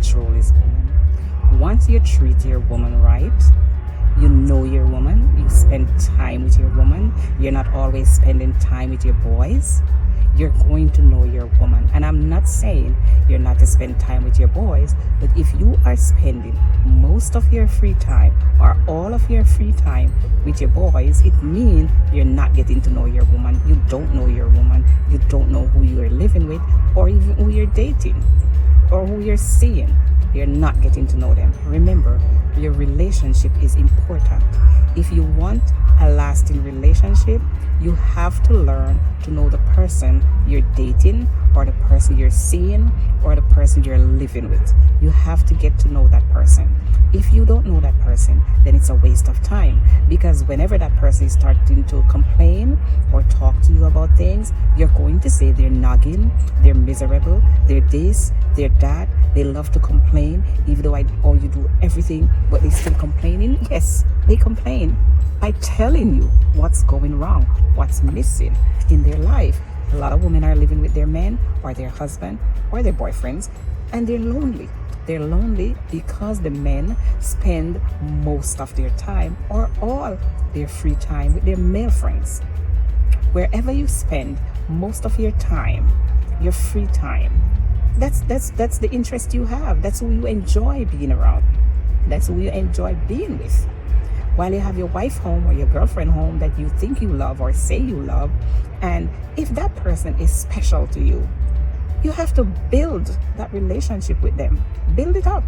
control is woman. Once you treat your woman right, you know your woman, you spend time with your woman, you're not always spending time with your boys, you're going to know your woman. And I'm not saying you're not to spend time with your boys, but if you are spending most of your free time or all of your free time with your boys, it means you're not getting to know your woman. You don't know your woman. You don't know who you're living with or even who you're dating or who you're seeing. You're not getting to know them. Remember, your relationship is important. If you want a lasting relationship, you have to learn to know the person you're dating or the person you're seeing or the person you're living with. You have to get to know that person. If you don't know that person, then it's a waste of time, because whenever that person is starting to complain or talk to you about things, you're going to say they're nagging, they're miserable, they're this, they're that, they love to complain, even though you do everything, but they still complaining. Yes, they complain by telling you what's going wrong, what's missing in their life. A lot of women are living with their men or their husband or their boyfriends, and they're lonely. They're lonely because the men spend most of their time or all their free time with their male friends. Wherever you spend most of your time, your free time, that's the interest you have. That's who you enjoy being around. That's who you enjoy being with. While you have your wife home or your girlfriend home that you think you love or say you love, and if that person is special to you, you have to build that relationship with them. Build it up.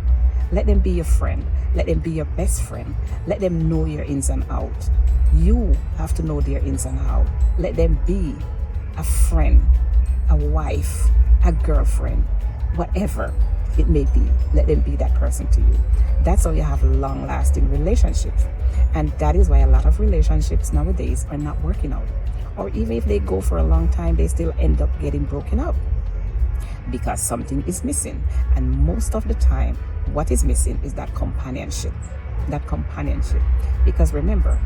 Let them be your friend. Let them be your best friend. Let them know your ins and out. You have to know their ins and out. Let them be a friend, a wife, a girlfriend, whatever it may be. Let them be that person to you. That's how you have long-lasting relationships. And that is why a lot of relationships nowadays are not working out. Or even if they go for a long time, they still end up getting broken up, because something is missing. And most of the time, what is missing is that companionship. That companionship. Because remember,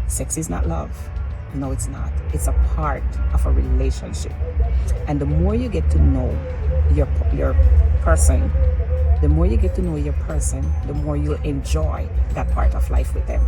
sex is not love. No, it's not. It's a part of a relationship. And the more you get to know your person, the more you get to know your person, the more you'll enjoy that part of life with them.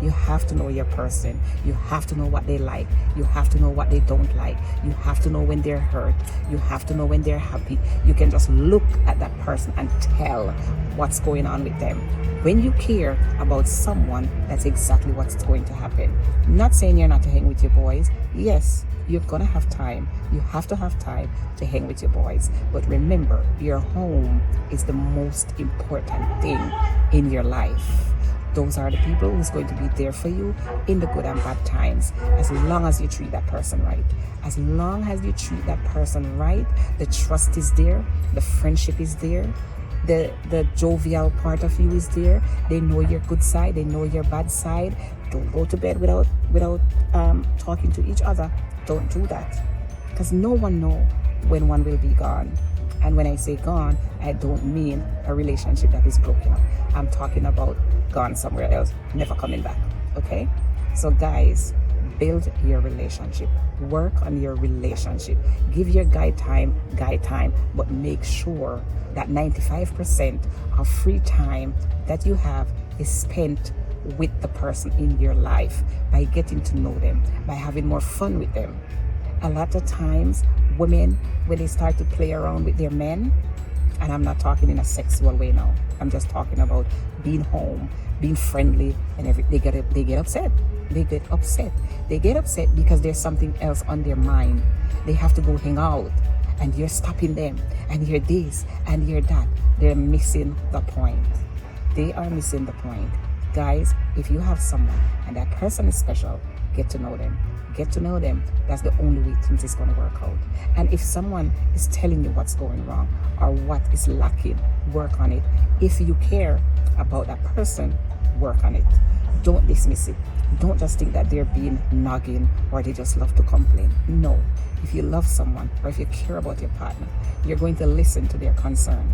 You have to know your person. You have to know what they like. You have to know what they don't like. You have to know when they're hurt. You have to know when they're happy. You can just look at that person and tell what's going on with them. When you care about someone, that's exactly what's going to happen. I'm not saying you're not to hang with your boys. Yes, you're gonna have time. You have to have time to hang with your boys. But remember, your home is the most important thing in your life. Those are the people who's going to be there for you in the good and bad times, as long as you treat that person right. As long as you treat that person right, the trust is there, the friendship is there, the jovial part of you is there. They know your good side, they know your bad side. Don't go to bed without talking to each other. Don't do that, because no one knows when one will be gone. And when I say gone, I don't mean a relationship that is broken up. I'm talking about gone somewhere else, never coming back. Okay? So guys, build your relationship. Work on your relationship. Give your guy time, but make sure that 95% of free time that you have is spent with the person in your life, by getting to know them, by having more fun with them. A lot of times, women, when they start to play around with their men, and I'm not talking in a sexual way now, I'm just talking about being home, being friendly, and they get upset. They get upset because there's something else on their mind. They have to go hang out, and you're stopping them, and you're this, and you're that. They're missing the point. They are missing the point. Guys, if you have someone and that person is special, get to know them. Get to know them. That's the only way things is going to work out. And if someone is telling you what's going wrong or what is lacking, work on it. If you care about that person, work on it. Don't dismiss it. Don't just think that they're being nagging or they just love to complain. No. If you love someone or if you care about your partner, you're going to listen to their concern.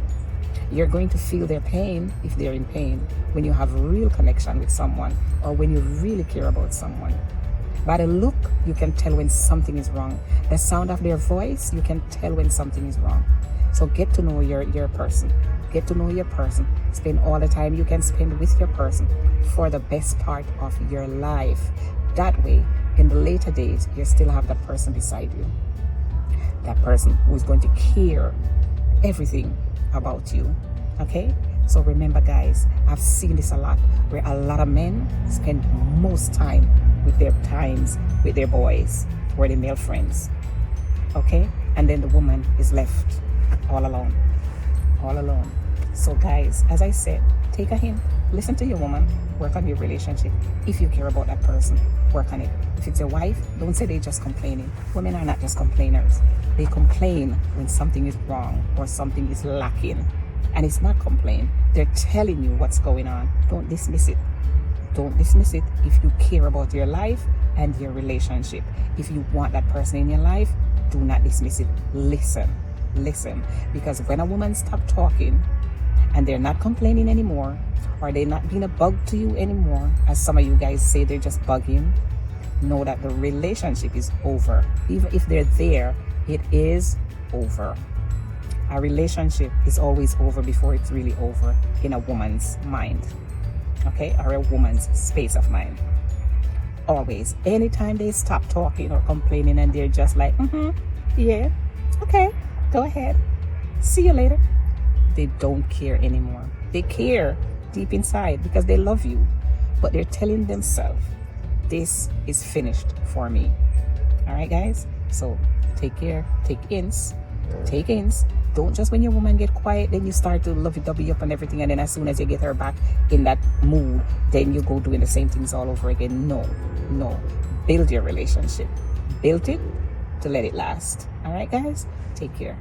You're going to feel their pain if they're in pain, when you have a real connection with someone or when you really care about someone. By the look, you can tell when something is wrong. The sound of their voice, you can tell when something is wrong. So get to know your person. Get to know your person. Spend all the time you can spend with your person for the best part of your life. That way, in the later days, you still have that person beside you. That person who is going to care everything about you. Okay? So remember, guys, I've seen this a lot, where a lot of men spend most time with their boys or their male friends. Okay? And then the woman is left all alone. All alone. So guys, as I said, take a hint. Listen to your woman. Work on your relationship. If you care about that person, work on it. If it's your wife, don't say they're just complaining. Women are not just complainers. They complain when something is wrong or something is lacking. And it's not complain. They're telling you what's going on. Don't dismiss it. Don't dismiss it if you care about your life and your relationship. If you want that person in your life, do not dismiss it. Listen. Because when a woman stops talking and they're not complaining anymore, or they're not being a bug to you anymore, as some of you guys say they're just bugging, know that the relationship is over. Even if they're there, it is over. A relationship is always over before it's really over in a woman's mind, okay, or a woman's space of mind. Always. Anytime they stop talking or complaining and they're just like, yeah, okay, go ahead, see you later, they don't care anymore. They care deep inside because they love you, but they're telling themselves, this is finished for me. All right, guys? So take care, take ins. Don't just when your woman get quiet, then you start to lovey-dovey up and everything, and then as soon as you get her back in that mood, then you go doing the same things all over again. No. Build your relationship. Build it to let it last. All right, guys? Take care.